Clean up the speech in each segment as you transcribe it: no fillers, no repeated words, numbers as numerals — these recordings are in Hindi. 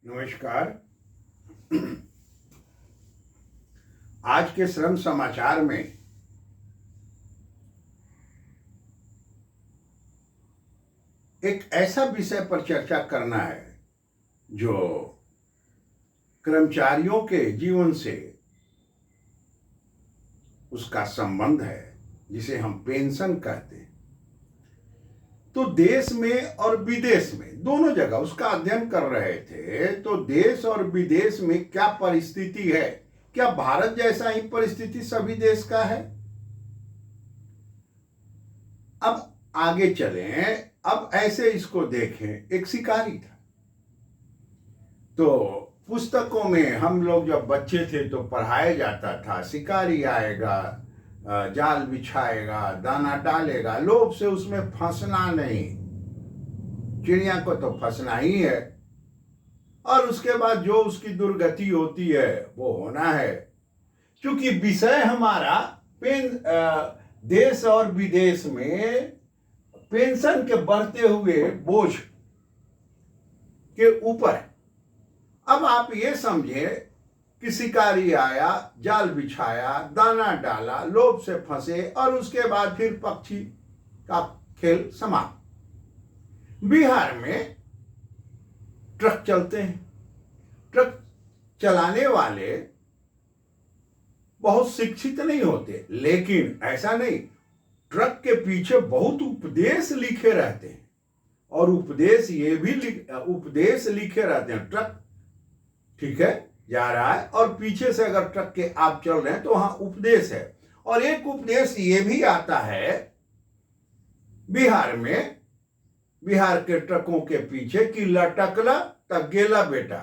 नमस्कार। आज के श्रम समाचार में एक ऐसा विषय पर चर्चा करना है जो कर्मचारियों के जीवन से उसका संबंध है, जिसे हम पेंशन कहते हैं। तो देश में और विदेश में दोनों जगह उसका अध्ययन कर रहे थे। तो देश और विदेश में क्या परिस्थिति है, क्या भारत जैसा ही परिस्थिति सभी देश का है? अब आगे चलें। अब ऐसे इसको देखें। एक शिकारी था। तो पुस्तकों में हम लोग जब बच्चे थे तो पढ़ाया जाता था, शिकारी आएगा, जाल बिछाएगा, दाना डालेगा, लोभ से उसमें फंसना नहीं। चिड़िया को तो फंसना ही है, और उसके बाद जो उसकी दुर्गति होती है वो होना है। क्योंकि विषय हमारा देश और विदेश में पेंशन के बढ़ते हुए बोझ के ऊपर। अब आप ये समझे कि शिकारी आया, जाल बिछाया, दाना डाला, लोभ से फंसे, और उसके बाद फिर पक्षी का खेल समाप्त। बिहार में ट्रक चलते हैं। ट्रक चलाने वाले बहुत शिक्षित नहीं होते, लेकिन ऐसा नहीं, ट्रक के पीछे बहुत उपदेश लिखे रहते हैं। और उपदेश ये भी उपदेश लिखे रहते हैं। ट्रक ठीक है जा रहा है, और पीछे से अगर ट्रक के आप चल रहे हैं तो वहां उपदेश है। और एक उपदेश ये भी आता है बिहार में, बिहार के ट्रकों के पीछे कि लटकला तक गेला बेटा।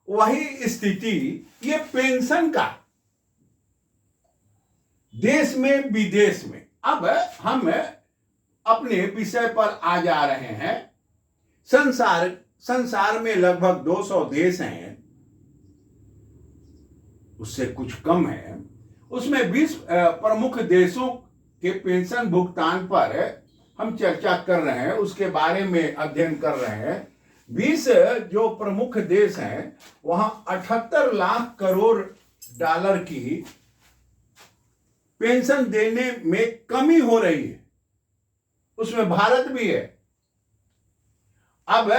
वही स्थिति ये पेंशन का देश में विदेश में। अब हम अपने विषय पर आ जा रहे हैं। संसार में लगभग 200 देश हैं, उससे कुछ कम है। उसमें 20 प्रमुख देशों के पेंशन भुगतान पर हम चर्चा कर रहे हैं, उसके बारे में अध्ययन कर रहे हैं। 20 जो प्रमुख देश हैं वहां 78 लाख करोड़ डॉलर की पेंशन देने में कमी हो रही है। उसमें भारत भी है। अब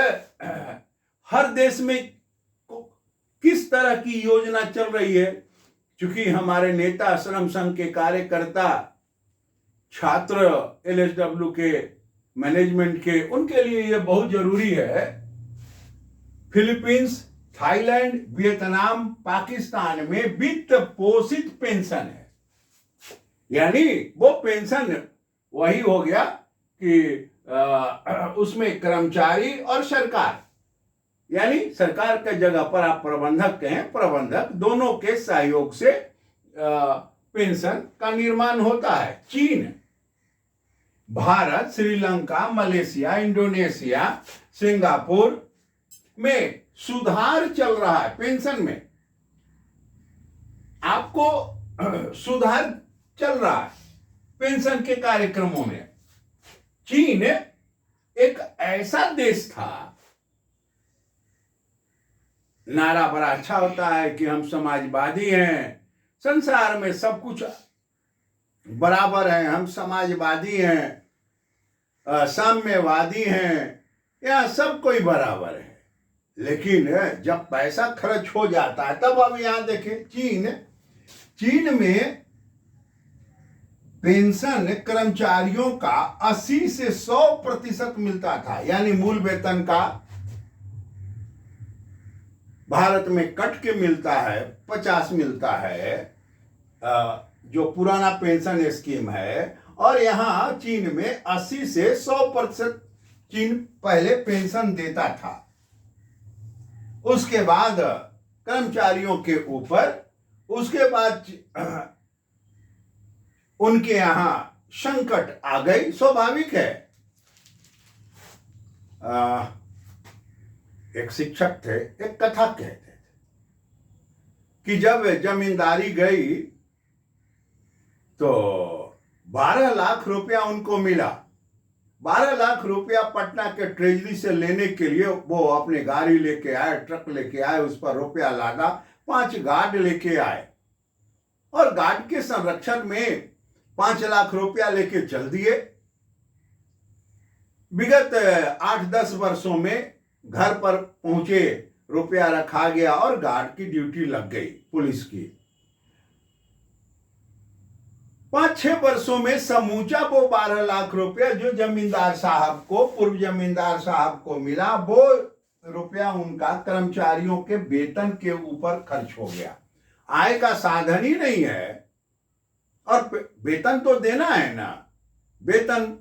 हर देश में किस तरह की योजना चल रही है, क्योंकि हमारे नेता, श्रम संघ के कार्यकर्ता, छात्र, एलएसडब्ल्यू के मैनेजमेंट के, उनके लिए यह बहुत जरूरी है। फिलीपींस, थाईलैंड, वियतनाम, पाकिस्तान में वित्त पोषित पेंशन है। यानी वो पेंशन वही हो गया कि उसमें कर्मचारी और सरकार, यानी सरकार के जगह पर आप प्रबंधक कहें, प्रबंधक दोनों के सहयोग से पेंशन का निर्माण होता है। चीन, Bharat, Sri Lanka, Malaysia, Indonesia, Singapore में सुधार चल रहा है पेंशन में। आपको सुधार चल रहा है पेंशन के कार्यक्रमों में। चीन एक ऐसा देश था, नारा बड़ा अच्छा होता है कि हम समाजवादी हैं, संसार में सब कुछ बराबर है, हम समाजवादी हैं, साम्यवादी हैं, यहाँ सब कोई बराबर है। लेकिन जब पैसा खर्च हो जाता है तब अब यहाँ देखें, चीन में पेंशन कर्मचारियों का 80 से 100% मिलता था। यानी मूल वेतन का भारत में कट के मिलता है, 50 मिलता है जो पुराना पेंशन स्कीम है, और यहाँ चीन में 80 से 100% चीन पहले पेंशन देता था। उसके बाद कर्मचारियों के ऊपर, उसके बाद उनके यहां संकट आ गई। स्वाभाविक है। एक शिक्षक थे, एक कथा कहते थे कि जब जमींदारी गई तो 12 लाख रुपया उनको मिला, 12 लाख रुपया पटना के ट्रेजरी से लेने के लिए वो अपने गाड़ी लेके आए, ट्रक लेके आए, उस पर रुपया लादा, 5 गार्ड लेके आए और गार्ड के संरक्षण में 5 लाख रुपया लेके चल दिए। विगत 8-10 वर्षों में घर पर पहुंचे, रुपया रखा गया और गार्ड की ड्यूटी लग गई पुलिस की। 5-6 वर्षों में समूचा वो 12 लाख रुपया जो जमींदार साहब को, पूर्व जमींदार साहब को मिला, वो रुपया उनका कर्मचारियों के वेतन के ऊपर खर्च हो गया। आय का साधन ही नहीं है और वेतन तो देना है ना, वेतन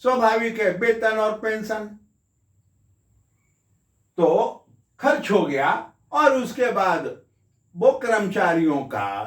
स्वाभाविक है, वेतन और पेंशन तो खर्च हो गया। और उसके बाद वो कर्मचारियों का